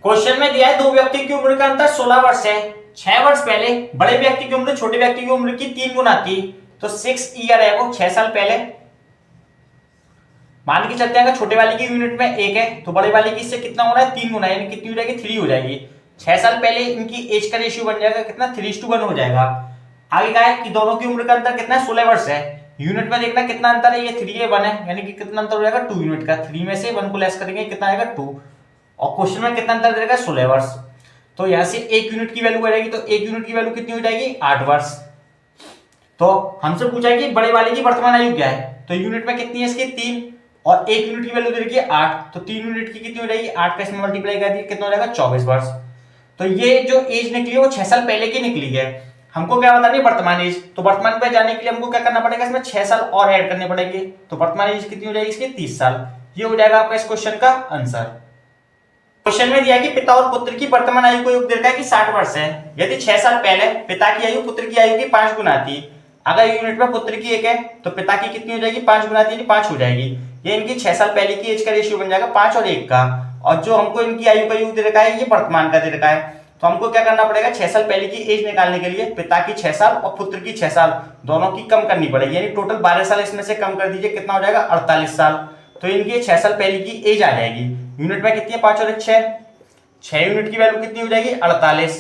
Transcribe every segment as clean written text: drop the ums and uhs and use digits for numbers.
Question में दिया है दो व्यक्ति की उम्र का अंतर 16 वर्ष है। 6 वर्ष पहले बड़े व्यक्ति की उम्र छोटे व्यक्ति की उम्र की 3 गुना थी, तो 6 ईयर है वो 6 साल पहले। मान के चलते हैं अगर छोटे वाले की यूनिट में 1 है तो बड़े वाले की इससे कितना हो रहा है 3 गुना, यानी कितनी हो जाएगी 3 हो जाएगी। 6 साल पहले इनकी एज का रेशियो बन जाएगा कितना 3:1 हो जाएगा। आगे कहा है कि दोनों की उम्र का अंतर कितना है 16 वर्ष है। यूनिट में देखना कितना अंतर है, ये 3 है 1 है, यानी कि कितना अंतर हो जाएगा 2 यूनिट का। 3 में से 1 को लेस करेंगे कितना आएगा 2, और क्वेश्चन में कितना अंतर देगा 16 वर्ष। तो यहां से 1 यूनिट की वैल्यू आ जाएगी, तो 1 यूनिट की वैल्यू कितनी हो जाएगी 8 वर्ष। तो हमसे पूछा है कि बड़े वाले की वर्तमान आयु क्या है, तो यूनिट में कितनी है इसकी 3, और 1 यूनिट की वैल्यू दे रखी है 8, तो 3 यूनिट की कितनी हो जाएगी 8 का इसमें मल्टीप्लाई कर दिया कितना हो जाएगा 24 वर्ष। तो ये जो एज निकली है वो 6 साल पहले की निकली है। हमको क्या बतानी है वर्तमान एज, तो वर्तमान पे जाने के लिए हमको क्या करना पड़ेगा इसमें 6 साल और ऐड करने पड़ेंगे, तो वर्तमान एज कितनी हो जाएगी इसकी 30 साल। ये हो जाएगा आपका इस क्वेश्चन का आंसर। क्वेश्चन में दिया है कि पिता और पुत्र की वर्तमान आयु को योग दे रखा है कि 60 वर्ष है। यदि 6 साल पहले पिता की आयु पुत्र की आयु की 5 गुना थी, अगर यूनिट में पुत्र की 1 है तो पिता की कितनी हो जाएगी 5 गुना थी, 5 हो जाएगी। ये इनकी 6 साल पहले की एज का रेशियो बन जाएगा 5 और 1 का, और जो हमको इनकी आयु का योग दे रखा है ये वर्तमान का दे रखा है। तो हमको क्या करना पड़ेगा 6 साल पहले की एज निकालने के लिए पिता की 6 साल और पुत्र की 6 साल दोनों की कम करनी पड़ेगी, यानी टोटल 12 साल इसमें से कम कर दीजिए कितना हो जाएगा 48 साल। तो इनकी 6 साल पहले की एज आ जाएगी। यूनिट में कितनी है 5 और 1 6 यूनिट की वैल्यू कितनी हो जाएगी 48।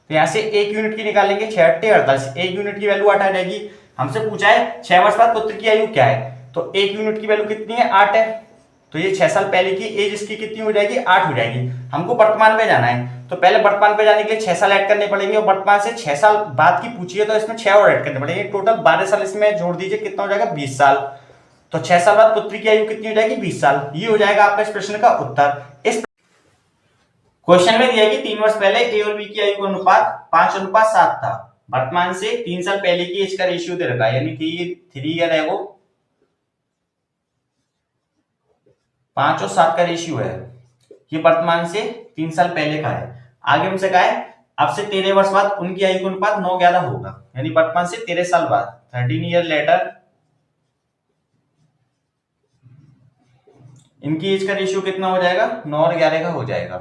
तो यहां से 1 यूनिट की निकालेंगे 6 8 48, 1 यूनिट की वैल्यू 8 आ जाएगी। हमसे पूछा है 6 वर्ष बाद पुत्र की आयु क्या है, तो 1 यूनिट की वैल्यू कितनी है 8 है, तो ये 6 साल पहले की एज इसकी कितनी हो जाएगी 8 हो जाएगी। हमको वर्तमान में जाना है, तो पहले वर्तमान पे जाने के लिए 6 साल ऐड करने पड़ेंगे, और वर्तमान से 6 साल बाद की पूछी है तो इसमें 6 और ऐड करने पड़ेंगे, टोटल 12 साल इसमें जोड़ दीजिए कितना हो जाएगा 20 साल। तो 6 साल बाद पुत्र की आयु कितनी हो जाएगी 20 साल। ये हो जाएगा आपका इस प्रश्न का उत्तर। इस क्वेश्चन में दिया कि 3 वर्ष पहले ए और बी की आयु का अनुपात 5:7 था। वर्तमान से 3 साल पहले की एज का रेशियो दे रखा है, यानी 3 ईयर है वो 5 और 7 का रेशियो है। ये वर्तमान से 3 साल पहले का है। आगे हमसे कहा है अब से 13 वर्ष बाद उनकी आयु का अनुपात 9:11 होगा, यानी वर्तमान से 13 साल बाद 13 ईयर लेटर इनकी एज का रेशियो कितना हो जाएगा 9 और 11 का हो जाएगा।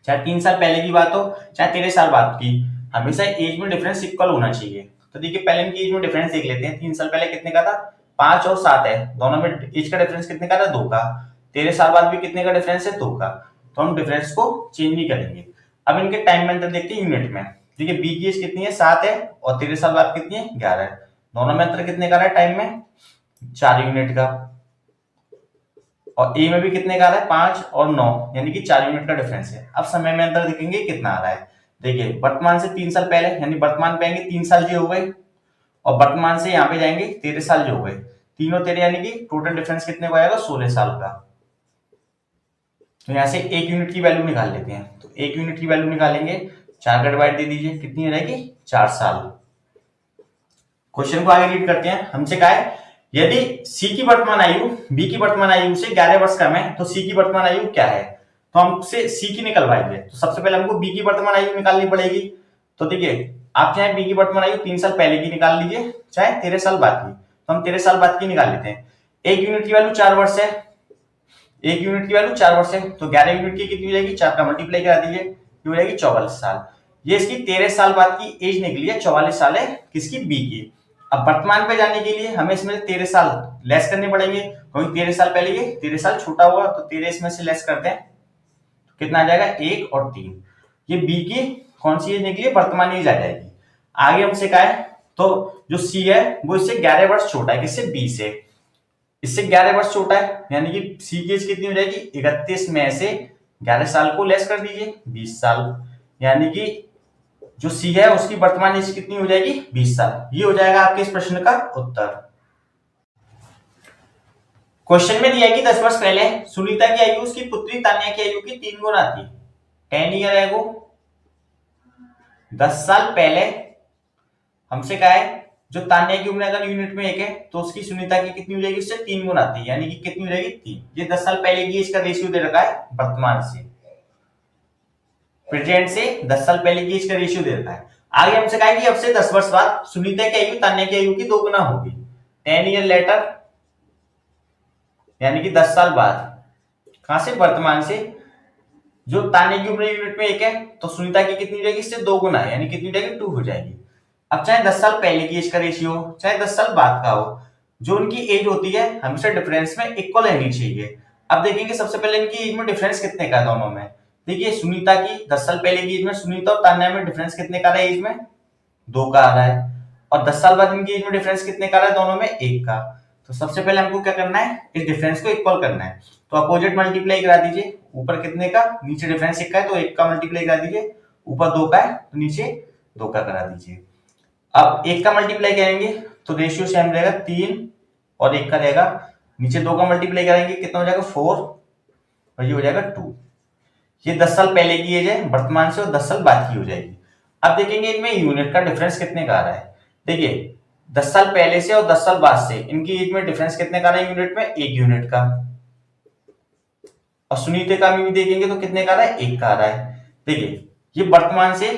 चाहे 3 साल पहले की बात हो चाहे 13 साल बाद की, हमेशा एज में डिफरेंस इक्वल होना चाहिए। तो देखिए पहले इनकी एज में डिफरेंस देख लेते हैं। 3 साल पहले कितने का था 5 और 7 है, दोनों में एज का डिफरेंस कितने का था 2 का। 13 साल बाद भी कितने का डिफरेंस है 2 का, तो हम डिफरेंस को चेंज नहीं करेंगे। अब इनके टाइम में अंतर देखते हैं यूनिट में। देखिए बी की एज कितनी है 7 है, और 13 साल बाद कितनी है 11 है, दोनों में अंतर कितने का रहा है टाइम में 4 यूनिट का। और ए में भी कितने का आ रहा है 5 और 9, यानी कि 4 यूनिट का डिफरेंस है। अब समय में अंतर देखेंगे कितना आ रहा है। देखिए वर्तमान से 3 साल पहले, यानी वर्तमान पे आएंगे 3 साल जो हो गए, और वर्तमान से यहाँ पे जाएंगे 13 साल जो हो गए, 3 और 13 यानी कि टोटल डिफरेंस कितने को आएगा 16 साल का। तो यहाँ से 1 यूनिट की वैल्यू निकाल लेते हैं। तो 1 यूनिट की वैल्यू निकालेंगे 4 का डिवाइड दे दीजिए कितनी हो जाएगी 4 साल। क्वेश्चन को आगे रीड करते हैं। हमसे कहा है यदि सी की वर्तमान आयु बी की वर्तमान आयु से 11 वर्ष कम है तो सी की वर्तमान आयु क्या है। तो हमसे सी की निकलवाएंगे, तो सबसे पहले हमको बी की वर्तमान आयु निकालनी पड़ेगी। तो देखिए आप चाहे बी की वर्तमान आयु 3 साल पहले की निकाल लीजिए चाहे 13 साल बाद की, तो हम 13 साल बाद की निकाल लेते हैं। 1 यूनिट की वैल्यू 4 वर्ष है, 1 यूनिट की वैल्यू 4 वर्ष है, तो 11 यूनिट की कितनी हो जाएगी 4 का मल्टीप्लाई करा दीजिए, ये हो जाएगी 44 साल। ये इसकी 13 साल बाद की एज निकली है, 44 साल है किसकी बी की। अब वर्तमान पे जाने के लिए हमें इसमें 13 साल लेस करने पड़ेंगे, क्योंकि 13 साल पहले ये 13 साल छोटा हुआ, तो 13 इसमें से लेस करते हैं तो कितना आ जाएगा 1 और 3। ये बी की कौन सी एज निकली है वर्तमान एज आ जाएगी। आगे हमसे कहा है तो जो सी है वो इससे 11 वर्ष छोटा है, किससे बी से, इससे 11 वर्ष छोटा है, यानी कि सी की एज कितनी हो जाएगी 31 में से 11 साल को लेस कर दीजिए 20 साल, यानी कि जो सी है उसकी वर्तमान एज कितनी हो जाएगी 20 साल। ये हो जाएगा आपके इस प्रश्न का उत्तर। क्वेश्चन में दिया है कि 10 वर्ष पहले सुनीता की आयु उसकी पुत्री तान्या की आयु की 3 गुना थी। 10 ईयर है वो 10 साल पहले। हमसे कहा है जो तान्या की उम्र अगर यूनिट में 1 है तो उसकी सुनीता की कितनी हो जाएगी उससे 3 गुना थी, यानी कि कितनी हो जाएगी 3। ये 10 साल पहले की इसका रेशियो दे रखा है वर्तमान से, प्रेजेंट से 10 साल पहले की इसका रेशियो दे रखा है। आगे हमसे कहा कि अब से 10 वर्ष बाद सुनीता की आयु तान्या की आयु की 2 गुना होगी। 10 ईयर लेटर, यानी कि 10 साल बाद, कहां से वर्तमान से। जो तान्या की उम्र यूनिट में 1 है तो सुनीता की कितनी हो जाएगी, इससे 2 गुना है, यानी कितनी हो जाएगी, 2 हो जाएगी। अब चाहे 10 साल पहले की एज का रेशियो हो चाहे 10 साल बाद का हो, जो उनकी एज होती है हमेशा डिफरेंस में इक्वल रहनी चाहिए। अब देखेंगे सबसे पहले इनकी एज में डिफरेंस कितने का है दोनों में। देखिए सुनीता की 10 साल पहले की एज में सुनीता और तान्या में डिफरेंस कितने का है, एज में 2 का आ रहा है, और 10 साल बाद इनकी एज में डिफरेंस कितने का आ रहा है, दोनों में 1 का। तो सबसे पहले हमको क्या करना है, इस डिफरेंस को इक्वल करना है। तो अपोजिट मल्टीप्लाई करा दीजिए, ऊपर कितने का, नीचे डिफरेंस 1 का है तो 1 का मल्टीप्लाई करा दीजिए, ऊपर 2 का है तो नीचे 2 का करा दीजिए। अब 1 का मल्टीप्लाई करेंगे तो रेशियो सेम रहेगा, 3 और 1 का रहेगा, नीचे 2 का मल्टीप्लाई करेंगे कितना हो जाएगा, 4 और ये हो जाएगा 2। ये 10 साल पहले की एज है वर्तमान से और 10 साल बाद की हो जाएगी। अब देखेंगे इनमें यूनिट का डिफरेंस कितने का आ रहा है। देखिए 10 साल पहले से और 10 साल बाद से इनकी एज में डिफरेंस कितने का आ रहा है, यूनिट में 1 यूनिट का, और सुनीता का भी देखेंगे तो कितने का आ रहा है, 1 का आ रहा है। देखिए ये वर्तमान से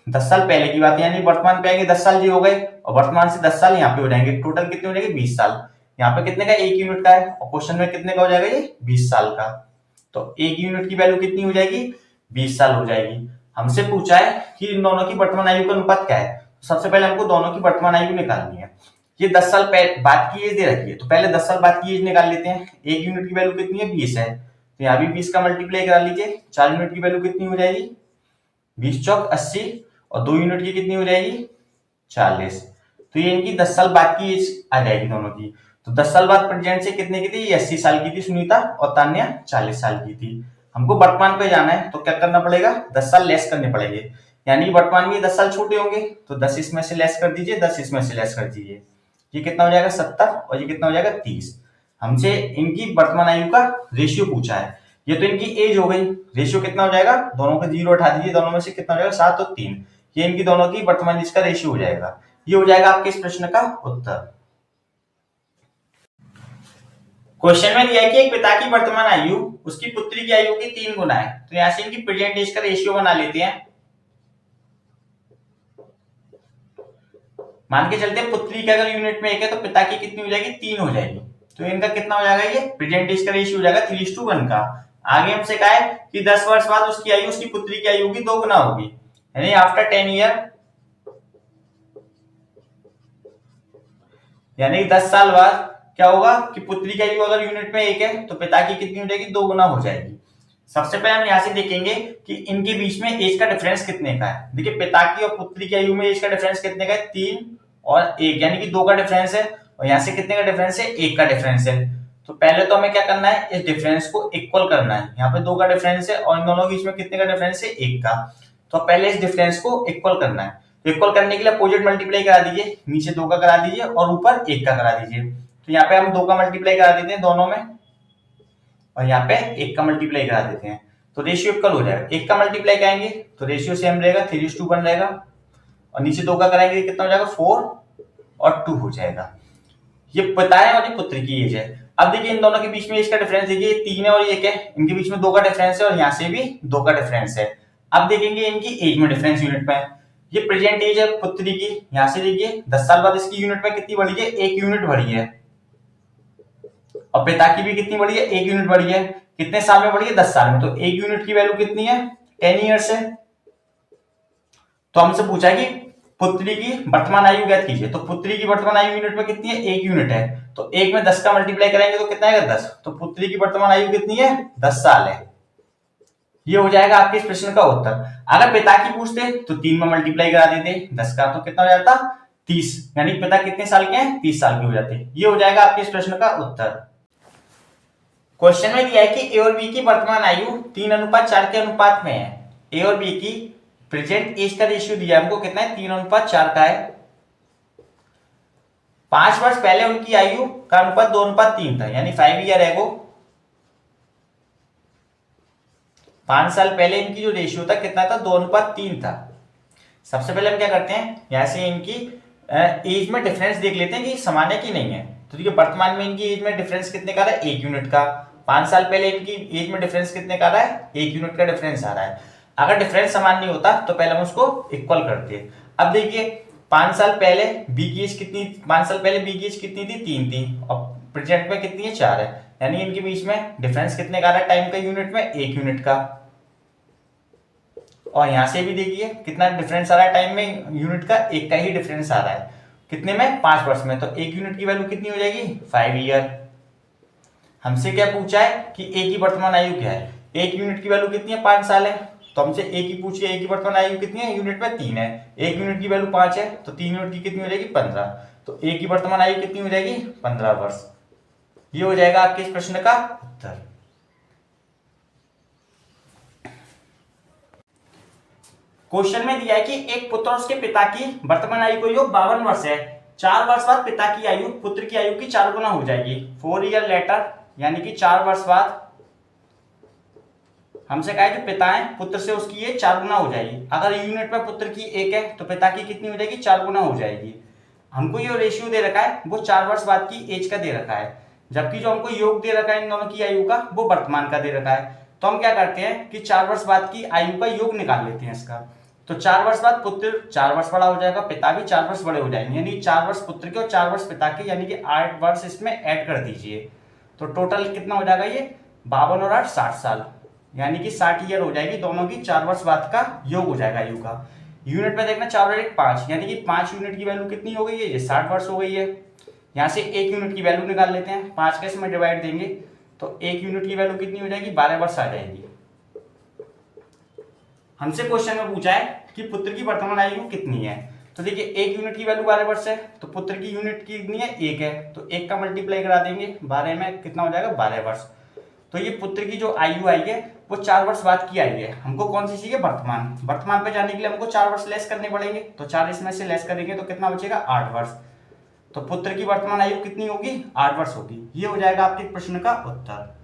10 साल पहले की बात है, यानी वर्तमान पे आएंगे 10 साल जी हो गए, और वर्तमान से 10 साल यहाँ पे हो जाएंगे, टोटल कितने हो जाएंगे, 20 साल। यहाँ पे कितने का, 1 यूनिट का है, और क्वेश्चन में कितने का हो जाएगा, ये 20 साल का। तो 1 यूनिट की वैल्यू कितनी हो जाएगी, 20 साल हो जाएगी। हमसे पूछा है कि इन दोनों की वर्तमान आयु का अनुपात क्या है। सबसे पहले हमको दोनों की वर्तमान आयु निकालनी है। ये 10 साल बाद की एज दे रखी है, तो पहले 10 साल बाद की एज निकाल लेते हैं। 1 यूनिट की वैल्यू कितनी है, 20 है, तो यहाँ भी 20 का मल्टीप्लाई करा लीजिए। 4 यूनिट की वैल्यू कितनी हो जाएगी, 20 चौक 80, और 2 यूनिट की कितनी हो जाएगी, 40। तो ये इनकी 10 साल बाद की एज आ जाएगी दोनों की। तो 10 साल बाद प्रेजेंट से कितने की थी, ये 80 साल की थी सुनीता, और तान्या 40 साल की थी। हमको वर्तमान पे जाना है तो क्या करना पड़ेगा, 10 साल लेस करने पड़ेंगे, यानी वर्तमान में 10 साल छोटे होंगे, तो 10 इसमें से लेस कर दीजिए, 10 इसमें से लेस कर दीजिए, ये कितना हो जाएगा 70, और ये कितना हो जाएगा 30। हमसे इनकी वर्तमान आयु का रेशियो पूछा है। ये तो इनकी एज हो गई, रेशियो कितना हो जाएगा, दोनों का 0 उठा दीजिए, दोनों में से कितना हो जाएगा, 7 और 3, ये इनकी दोनों की वर्तमान एज का रेशियो हो जाएगा। ये हो जाएगा आपके इस प्रश्न का उत्तर। क्वेश्चन में दिया है कि एक पिता की वर्तमान आयु उसकी पुत्री की आयु की 3 गुना है, तो यहां से इनकी प्रेजेंट एज का रेशियो बना लेते हैं। मान के चलते हैं पुत्री का अगर यूनिट में 1 है तो पिता की कितनी हो जाएगी, 3 हो जाएगी, तो इनका कितना हो जाएगा, ये प्रेजेंट एज का रेशियो हो जाएगा 3:1 का। आगे हमसे कहा है कि 10 वर्ष बाद उसकी आयु उसकी पुत्री की आयु की 2 गुना होगी, यानी आफ्टर 10 ईयर, यानी 10 साल बाद क्या होगा कि पुत्री की आयु अगर यूनिट में 1 है तो पिता की कितनी हो जाएगी, 2 गुना हो जाएगी। सबसे पहले हम यहाँ से देखेंगे कि इनके बीच में एज का डिफरेंस कितने का है। देखिए पिता की और पुत्री की आयु में एज का डिफरेंस कितने का है, 3 और 1, यानी कि 2 का डिफरेंस है, और यहाँ से कितने का डिफरेंस है, 1 का डिफरेंस है। तो पहले तो हमें क्या करना है, इस डिफरेंस को इक्वल करना है। यहाँ पे 2 का डिफरेंस है और इन दोनों के बीच में कितने का डिफरेंस है, 1 का। तो पहले इस डिफरेंस को इक्वल करना है। इक्वल करने के लिए अपोजिट मल्टीप्लाई करा दीजिए, नीचे 2 का करा दीजिए और ऊपर 1 का करा दीजिए। तो यहाँ पे हम 2 का मल्टीप्लाई करा देते हैं दोनों में, और यहाँ पे 1 का मल्टीप्लाई करा देते हैं, तो रेशियो इक्वल हो जाएगा। 1 का मल्टीप्लाई करेंगे तो रेशियो सेम रहेगा, 3:1 रहेगा, और नीचे 2 का कराएंगे कितना हो जाएगा, 4 और 2 हो जाएगा। ये पिता है और ये पुत्र की एज है। अब देखिए इन दोनों के बीच में इसका डिफरेंस देखिए 3 है और 1 है, इनके बीच में 2 का डिफरेंस है, और यहाँ से भी 2 का डिफरेंस है। अब देखेंगे इनकी एज में डिफरेंस यूनिट में, ये प्रेजेंट एज है पुत्री की, यहाँ से देखिए 10 साल बाद इसकी यूनिट में कितनी बढ़ी है, 1 यूनिट बढ़ी है, और पिता की भी कितनी बढ़ी है, 1 यूनिट बढ़ी है। कितने साल में बढ़ी है, 10 साल में, तो 1 यूनिट की वैल्यू कितनी है, 10 ईयर्स है। तो हमसे पूछा है कि पुत्री की वर्तमान आयु ज्ञात कीजिए, तो पुत्री की वर्तमान आयु यूनिट में कितनी है, 1 यूनिट है, तो 1 में 10 का मल्टीप्लाई करेंगे तो कितना आएगा, 10, तो पुत्री की वर्तमान आयु कितनी है, 10 साल है। ये हो जाएगा आपके इस प्रश्न का उत्तर। अगर पिता की पूछते तो 3 में मल्टीप्लाई करा देते 10 का, तो कितना हो जाता, 30, यानी पिता कितने साल के हैं, 30 साल के हो जाते। ये हो जाएगा आपके इस प्रश्न का उत्तर। क्वेश्चन में दिया है कि ए और बी की वर्तमान आयु 3:4 के अनुपात में है। ए और बी की प्रेजेंट एज का रेशियो दिया हमको कितना है, 3:4 का है। 5 वर्ष पहले उनकी आयु का अनुपात 2:3 था, यानी 5 ईयर एगो। 5 साल पहले इनकी जो रेशियो था कितना था, 2:3 था। सबसे पहले हम क्या करते हैं, यहां से इनकी एज में डिफरेंस देख लेते हैं कि समान है कि नहीं है। तो देखिए वर्तमान में इनकी एज में डिफरेंस कितने का रहा है, 1 यूनिट का। 5 साल पहले इनकी एज में डिफरेंस कितने का रहा है, 1 यूनिट का डिफरेंस आ रहा है। अगर डिफरेंस समान नहीं होता तो पहले हम उसको इक्वल करते हैं। अब देखिए 5 साल पहले बी की एज कितनी, 5 साल पहले बी की एज कितनी थी, 3 थी, और प्रेजेंट में कितनी है, 4 है, यानी इनके बीच में डिफरेंस कितने का आ रहा है टाइम का यूनिट में, 1 यूनिट का। और यहाँ से भी देखिए कितना डिफरेंस आ रहा है टाइम में, यूनिट का एक का ही डिफरेंस आ रहा है, कितने में 5 वर्ष में। तो एक यूनिट की वैल्यू कितनी हो जाएगी 5 ईयर। हमसे क्या पूछा है कि ए की वर्तमान आयु क्या है, एक यूनिट की वैल्यू कितनी है 5 साल है, तो हमसे ए की पूछिए ए की वर्तमान आयु कितनी है, यूनिट में 3 है, एक यूनिट की वैल्यू 5 है तो 3 यूनिट की कितनी हो जाएगी 15, तो ए की वर्तमान आयु कितनी हो जाएगी 15 वर्ष। ये हो जाएगा आपके इस प्रश्न का उत्तर। क्वेश्चन में दिया है कि एक पुत्र और उसके पिता की वर्तमान आयु को योग 52 वर्ष है, 4 वर्ष बाद पिता की आयु पुत्र की आयु की 4 गुना हो जाएगी। 4 ईयर लेटर, यानी कि 4 वर्ष बाद हमसे कहा है कि पिता है, पुत्र से उसकी ये 4 गुना हो जाएगी। अगर यूनिट में पुत्र की 1 है तो पिता की कितनी हो जाएगी 4 गुना हो जाएगी। हमको ये रेशियो दे रखा है वो 4 वर्ष बाद की एज का दे रखा है, जबकि जो हमको योग दे रखा है इन दोनों की आयु का वो वर्तमान का दे रखा है। तो हम क्या करते हैं कि 4 वर्ष बाद की आयु का योग निकाल लेते हैं इसका। तो 4 वर्ष बाद पुत्र 4 वर्ष बड़ा हो जाएगा, पिता भी 4 वर्ष बड़े हो जाएंगे, यानी 4 वर्ष पुत्र के और 4 वर्ष पिता के, यानी कि 8 वर्ष इसमें ऐड कर दीजिए। तो टोटल कितना हो जाएगा ये 52 और 8 60 साल, यानी कि 60 ईयर हो जाएगी। दोनों की 4 वर्ष बाद का योग हो जाएगा आयु का। यूनिट में देखना 4 और 1 5, यानी कि 5 यूनिट की वैल्यू कितनी हो गई है, ये 60 वर्ष हो गई है। यहाँ से 1 यूनिट की वैल्यू निकाल लेते हैं, 5 के इसमें डिवाइड देंगे तो 1 यूनिट की वैल्यू कितनी हो जाएगी 12 वर्ष आ जाएगी। हमसे क्वेश्चन में पूछा है कि पुत्र की वर्तमान आयु कितनी है, तो देखिए 1 यूनिट की वैल्यू 12 वर्ष है, तो पुत्र की यूनिट की कितनी है 1 है, तो 1 का मल्टीप्लाई करा देंगे 12 में, कितना हो जाएगा 12 वर्ष। तो ये पुत्र की जो आयु आई है वो 4 वर्ष बाद की आई है। हमको कौन सी चाहिए वर्तमान, वर्तमान पे जाने के लिए हमको 4 वर्ष लेस करने पड़ेंगे, तो 4 इसमें से लेस करेंगे तो कितना बचेगा 8 वर्ष। तो पुत्र की वर्तमान आयु कितनी होगी 8 वर्ष होगी। ये हो जाएगा आपके प्रश्न का उत्तर।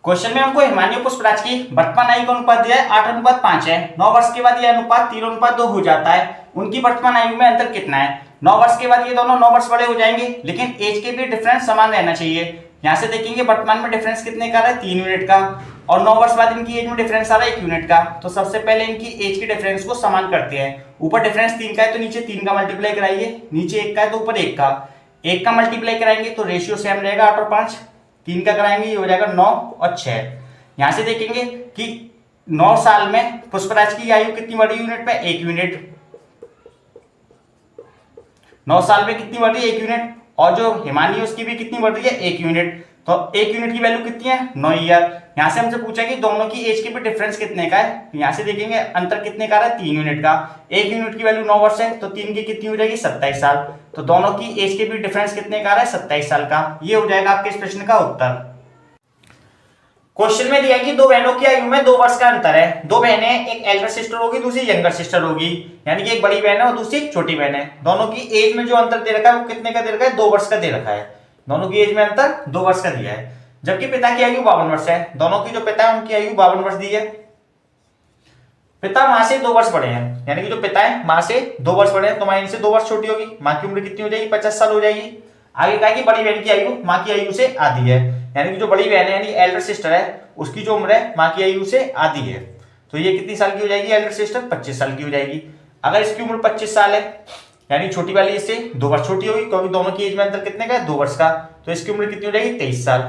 क्वेश्चन में हमको हिमानी पुष्पराज की वर्तमान आयु का अनुपात दिया है 8:5 है, 9 वर्ष के बाद यह अनुपात 3:2 हो जाता है। उनकी वर्तमान आयु में अंतर कितना है। 9 वर्ष के बाद ये दोनों 9 वर्ष बड़े हो जाएंगे, लेकिन एज के भी डिफरेंस समान रहना चाहिए। यहाँ से देखेंगे वर्तमान में डिफरेंस कितने का है 3 यूनिट का, और 9 वर्ष बाद इनकी एज में डिफरेंस आ रहा है 1 यूनिट का। तो सबसे पहले इनकी एज के डिफरेंस को समान करते हैं। ऊपर डिफरेंस 3 का है तो नीचे 3 का मल्टीप्लाई कराइए, नीचे 1 का है तो ऊपर 1 का, 1 का मल्टीप्लाई कराएंगे तो रेशियो सेम रहेगा 8 और 5, 3 का कराएंगे ये हो जाएगा 9 और 6। यहाँ से देखेंगे कि 9 साल में पुष्पराज की आयु कितनी बढ़ी यूनिट में 1 यूनिट, 9 साल में कितनी बढ़ रही है 1 यूनिट, और जो हिमानी है उसकी भी कितनी बढ़ रही है 1 यूनिट। तो 1 यूनिट की वैल्यू कितनी है 9 ईयर। यहाँ से हमसे पूछा कि दोनों की एज के भी डिफरेंस कितने का है, यहाँ से देखेंगे अंतर कितने का है 3 यूनिट का। 1 यूनिट की वैल्यू 9 वर्ष है तो 3 की कितनी हो जाएगी 27 साल। तो दोनों की एज के भी डिफरेंस कितने का है 27 साल का। ये हो जाएगा आपके इस प्रश्न का उत्तर। क्वेश्चन में दिया कि 2 बहनों की आयु में 2 वर्ष का अंतर है। 2 बहनें, एक एल्डर सिस्टर होगी दूसरी यंगर सिस्टर होगी, यानी कि एक बड़ी बहन है और दूसरी छोटी बहन है। दोनों की एज में जो अंतर दे रखा है वो कितने का दे रखा है 2 वर्ष का दे रखा है। दोनों की एज में अंतर 2 वर्ष का दिया है, जबकि पिता की आयु 52 वर्ष है। दोनों की जो पिता है उनकी आयु 52 वर्ष दी है। पिता माँ से 2 वर्ष बड़े हैं, यानी कि जो पिता है माँ से 2 वर्ष बड़े हैं तो माँ इनसे 2 वर्ष छोटी होगी, माँ की उम्र कितनी हो जाएगी 50 साल हो जाएगी। आगे कहा कि बड़ी बहन की आयु माँ की आयु से आधी है, यानी कि जो बड़ी बहन है यानी एल्डर सिस्टर है उसकी जो उम्र है माँ की आयु से आधी है। तो ये कितनी साल की हो जाएगी एल्डर सिस्टर 25 साल की हो जाएगी। अगर इसकी उम्र 25 साल है यानी छोटी वाली इससे 2 वर्ष छोटी होगी, क्योंकि दोनों की एज में अंतर कितने का है 2 वर्ष का, तो इसकी उम्र कितनी हो जाएगी 23 साल,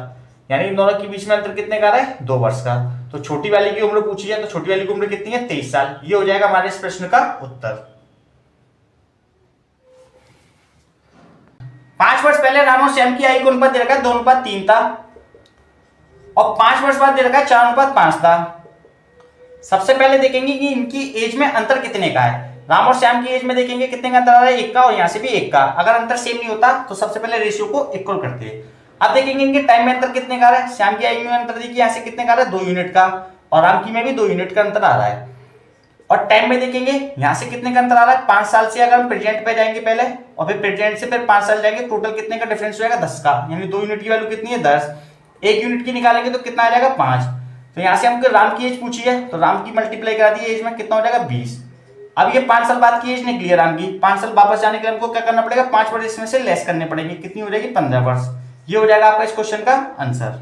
यानी इन दोनों के बीच में अंतर कितने का रहा है 2 वर्ष का। तो छोटी वाली की उम्र पूछी है तो छोटी वाली की उम्र कितनी है 23 साल। ये हो जाएगा हमारे इस प्रश्न का उत्तर। 5 वर्ष पहले राम और श्याम की आयु का अनुपात दे रखा है 2:3 था, और 5 वर्ष बाद दे रखा है 4:5 था। सबसे पहले देखेंगे कि इनकी एज में अंतर कितने का है। राम और श्याम की एज में देखेंगे कितने का अंतर आ रहा है 1 का, और यहाँ से भी 1 का। अगर अंतर सेम नहीं होता तो सबसे पहले रेशियो को इक्वल करते हैं। अब देखेंगे इनके टाइम में अंतर कितने का आ रहा है। श्याम की आयु में अंतर देखिए यहाँ से कितने का आ रहा है 2 यूनिट का, और राम की में भी 2 यूनिट का अंतर आ रहा है। और टाइम में देखेंगे यहाँ से कितने का अंतर आ रहा है 5 साल से। अगर हम प्रेजेंट पे जाएंगे पहले और फिर प्रेजेंट से फिर 5 साल जाएंगे, टोटल कितने का डिफरेंस हो जाएगा 10 का, यानी 2 यूनिट की वैल्यू कितनी है 10, 1 यूनिट की निकालेंगे तो कितना आ जाएगा 5। तो यहाँ से हमको राम की एज पूछी है तो राम की मल्टीप्लाई करा दी एज में, कितना हो जाएगा 20। अब ये 5 साल बाद की एज निकली है राम की, 5 साल वापस जाने के लिए हमको क्या करना पड़ेगा 5 वर्ष इसमें से लेस करने पड़ेंगे, कितनी हो जाएगी 15 वर्ष। ये हो जाएगा आपका इस क्वेश्चन का आंसर।